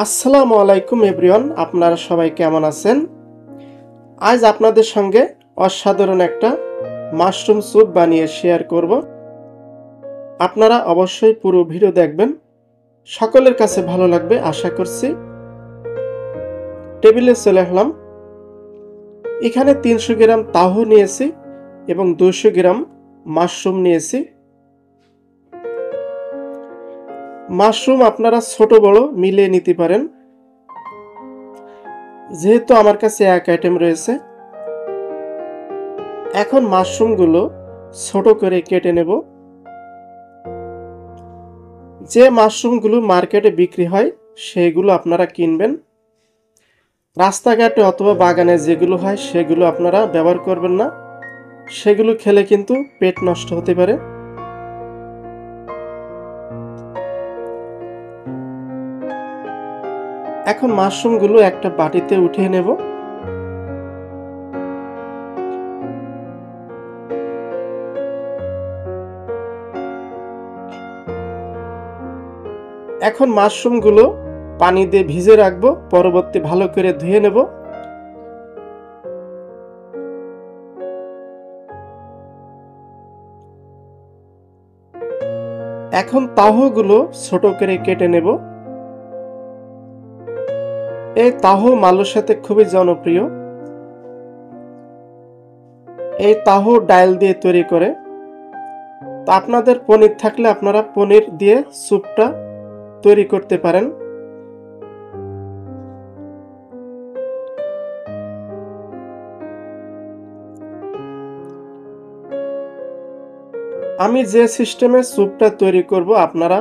আসসালামু আলাইকুম এভরিওয়ান, আপনারা সবাই কেমন আছেন? আজ আপনাদের সঙ্গে অসাধারণ একটা মাশরুম স্যুপ বানিয়ে শেয়ার করব। আপনারা অবশ্যই পুরো ভিডিও দেখবেন, সকলের কাছে ভালো লাগবে আশা করছি। টেবিলে চলে আসলাম। এখানে 300 গ্রাম তাহু নিয়েছি এবং 200 গ্রাম মাশরুম নিয়েছি। মাশরুম আপনারা ছোট বড় মিলিয়ে নিতে পারেন, যেহেতু আমার কাছে এক আইটেম রয়েছে। এখন মাশরুমগুলো ছোট করে কেটে নেব। যে মাশরুমগুলো মার্কেটে বিক্রি হয় সেগুলো আপনারা কিনবেন। রাস্তাঘাটে অথবা বাগানে যেগুলো হয় সেগুলো আপনারা ব্যবহার করবেন না, সেগুলো খেলে কিন্তু পেট নষ্ট হতে পারে। এখন মাশরুমগুলো একটা বাটিতে উঠিয়ে নেব। এখন মাশরুমগুলো পানি দিয়ে ভিজে রাখবো, পরবর্তী ভালো করে ধুয়ে নেব। এখন তাহুগুলো ছোট করে কেটে নেব। এই তাহু মালুর সাথে খুবই জনপ্রিয়। এই তাহু ডাল দিয়ে তৈরি করে। তো আপনাদের পনির থাকলে আপনারা পনির দিয়ে স্যুপটা তৈরি করতে পারেন। আমি যে সিস্টেমে স্যুপটা তৈরি করব আপনারা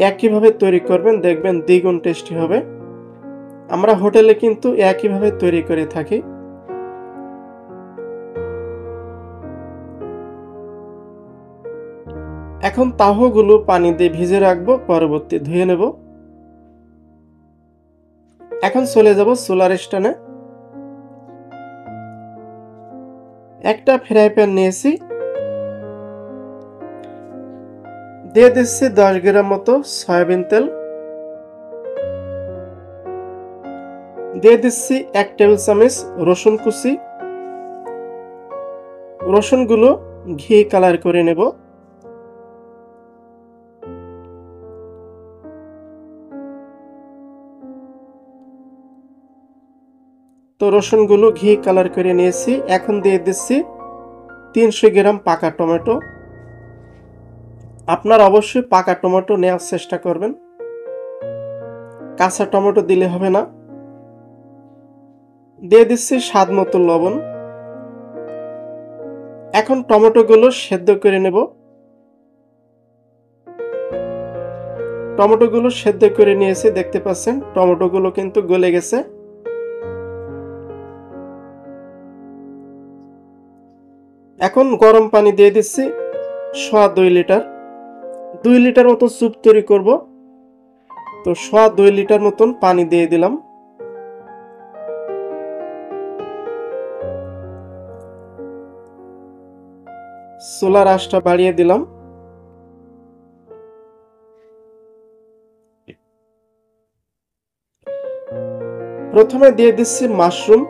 একইভাবে তৈরি করবেন, দেখবেন দ্বিগুণ টেস্টি হবে। আমরা হোটেলে কিন্তু একইভাবে তৈরি করে থাকি। এখন তাহুগুলো পানি দিয়ে ভিজে রাখবো, পরবর্তী ধুয়ে নেব। এখন চলে যাব চুলার স্ট্যান্ডে। একটা ফ্রাই প্যান নিয়েছি, দিয়ে দিচ্ছি 10 গ্রাম মতো সয়াবিন তেল, দিয়ে দিচ্ছি 1 টেবিল চামচ রসুন কুচি। রসুনগুলো ঘি কালার করে নেব। তো রসুনগুলো ঘি কালার করে নিয়েছি। এখন দিয়ে দিচ্ছি 300 গ্রাম পাকা টমেটো। আপনারা অবশ্যই পাকা টমেটো নেওয়ার চেষ্টা করবেন, কাঁচা টমেটো দিলে হবে না। দিয়ে দিচ্ছি স্বাদ মতো লবণ। এখন টমেটোগুলো সেদ্ধ করে নেব। টমেটোগুলো সেদ্ধ করে নিয়েছি, দেখতে পাচ্ছেন টমেটোগুলো কিন্তু গলে গেছে। এখন গরম পানি দিয়ে দিচ্ছি 2.5 লিটার। 2 লিটার মতো স্যুপ তৈরি করব, তো 2.5 লিটার মতন পানি দিয়ে দিলাম। চুলার আঁচটা বাড়িয়ে দিলাম। প্রথমে দিয়ে দিচ্ছি মাশরুম।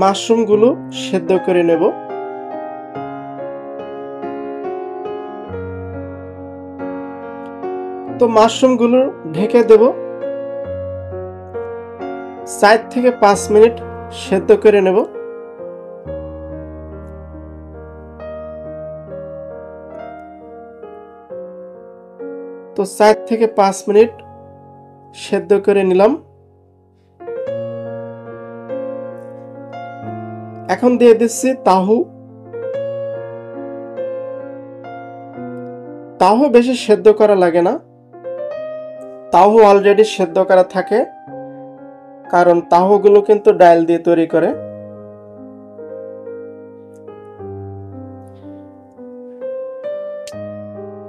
মাশরুমগুলো সেদ্ধ করে নেব। তো মাশরুমগুলো ঢেকে দেব, 4 থেকে 5 মিনিট সেদ্ধ করে নেব। তো 4 থেকে 5 মিনিট সেদ্ধ করে নিলাম। এখন দিয়ে দিচ্ছি তাহু। তাহু বেশি সেদ্ধ করা লাগে না, তাহু অলরেডি সেদ্ধ করা থাকে, কারণ তাহুগুলো কিন্তু ডাল দিয়ে তৈরি করে।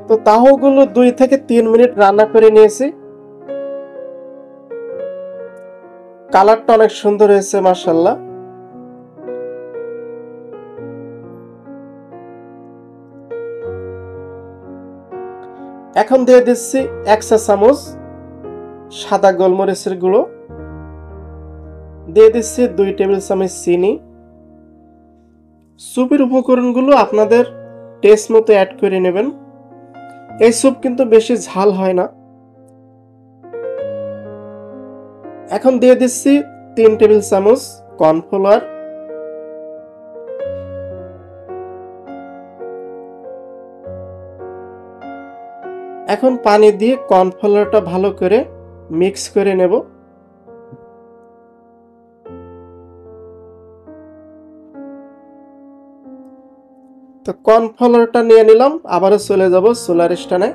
তো তাহুগুলো 2 থেকে 3 মিনিট রান্না করে নিয়েছি। কালারটা অনেক সুন্দর হয়েছে মাশাআল্লাহ। এখন দিয়ে দিচ্ছি 1 চা চামচ সাদা গোলমরিচের গুঁড়ো, দিয়ে দিচ্ছি 2 টেবিল চামচ চিনি। স্যুপের উপকরণগুলো আপনাদের টেস্ট মতো অ্যাড করে নেবেন। এই স্যুপ কিন্তু বেশি ঝাল হয় না। এখন দিয়ে দিচ্ছি 3 টেবিল চামচ কর্নফ্লাওয়ার, এখন পানি দিয়ে কর্নফ্লাওয়ারটা ভালো করে মিক্স করে নেব। তো কর্নফ্লাওয়ারটা নিয়ে নিলাম, আবারও চলে যাব সোলার স্ট্যান্ডে।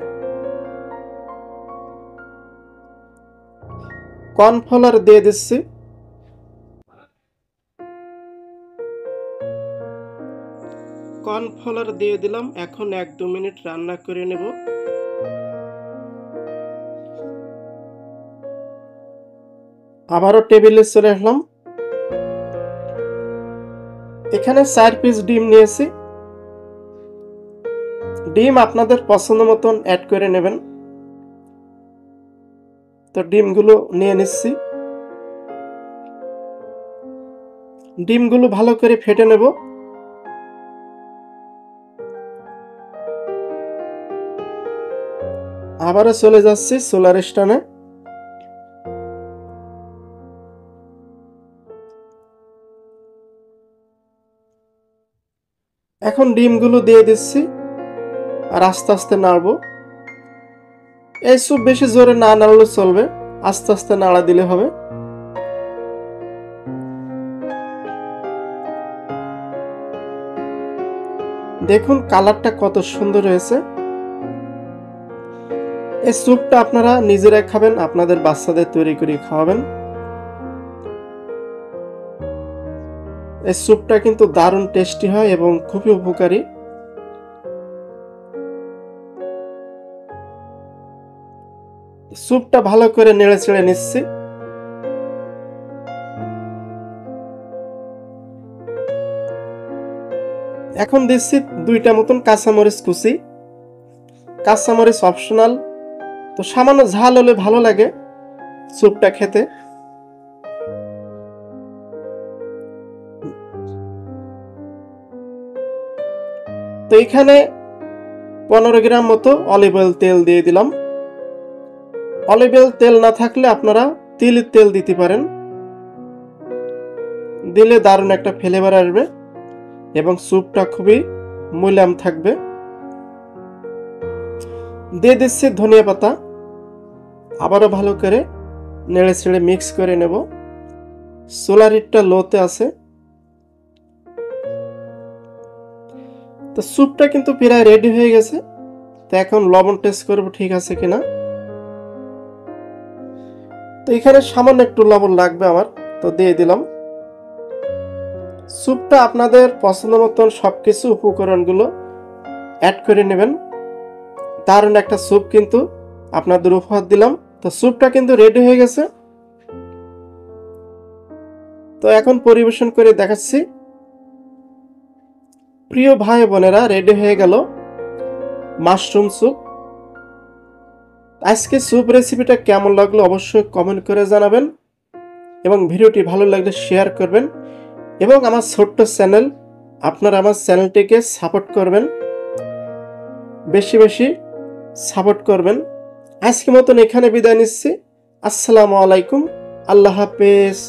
কর্নফ্লাওয়ার দিয়ে দিচ্ছি, কর্নফ্লাওয়ার দিয়ে দিলাম। এখন 1-2 মিনিট রান্না করে নেব। আবারও টেবিলে চলে আসলাম। এখানে 4 পিস ডিম নিয়েছি। ডিম আপনাদের পছন্দ মতন অ্যাড করে নেবেন। তো ডিমগুলো নিয়ে নিচ্ছি, ডিমগুলো ভালো করে ফেটে নেব। আবারও চলে যাচ্ছি সোলার স্ট্যান্ডে। এখন ডিমগুলো দিয়ে দিচ্ছি আর আস্তে আস্তে নাড়ব। এই স্যুপ বেশি জোরে না নাড়লে চলবে, আস্তে আস্তে নাড়া দিলে হবে। দেখুন কালারটা কত সুন্দর হয়েছে। এই স্যুপটা আপনারা নিজেরা খাবেন, আপনাদের বাচ্চাদের তৈরি করে খাওয়াবেন। এই স্যুপটা কিন্তু দারুণ টেস্টি হয় এবং খুবই উপকারী। স্যুপটা ভালো করে নেড়ে চেড়ে নিচ্ছি। এখন দিচ্ছি 2টা মতন কাঁচামরিচ কুচি। কাঁচামরিচ অপশনাল, তো সামান্য ঝাল হলে ভালো লাগে স্যুপটা খেতে। তো এখানে 15 গ্রাম মতো অলিভ অয়েল তেল দিয়ে দিলাম। অলিভ অয়েল তেল না থাকলে আপনারা তিলের তেল দিতে পারেন, দিলে দারুণ একটা ফ্লেভার আসবে এবং স্যুপটা খুবই মুলায়ম থাকবে। দিয়ে দিচ্ছি ধনিয়া পাতা, আবারও ভালো করে নেড়ে ছেড়ে মিক্স করে নেব। সোলার হিটটা লোতে আছে। তো স্যুপটা কিন্তু প্রায় রেডি হয়ে গেছে। তো এখন লবণ টেস্ট করব ঠিক আছে কিনা। তো এখানে সামান্য একটু লবণ লাগবে আমার, তো দিয়ে দিলাম। স্যুপটা আপনাদের পছন্দ মতন সবকিছু উপকরণগুলো অ্যাড করে নেবেন। দারুণ একটা স্যুপ কিন্তু আপনাদের উপহার দিলাম। তো স্যুপটা কিন্তু রেডি হয়ে গেছে। তো এখন পরিবেশন করে দেখাচ্ছি। প্রিয় ভাই বোনেরা, রেডি হয়ে গেল মাশরুম স্যুপ। আজকে স্যুপ রেসিপিটা কেমন লাগলো অবশ্যই কমেন্ট করে জানাবেন এবং ভিডিওটি ভালো লাগলে শেয়ার করবেন এবং আমার ছোট্ট চ্যানেল, আপনারা আমার চ্যানেলটিকে সাপোর্ট করবেন, বেশি বেশি সাপোর্ট করবেন। আজকের মতন এখানে বিদায় নিচ্ছি। আসসালামু আলাইকুম, আল্লাহ হাফেজ।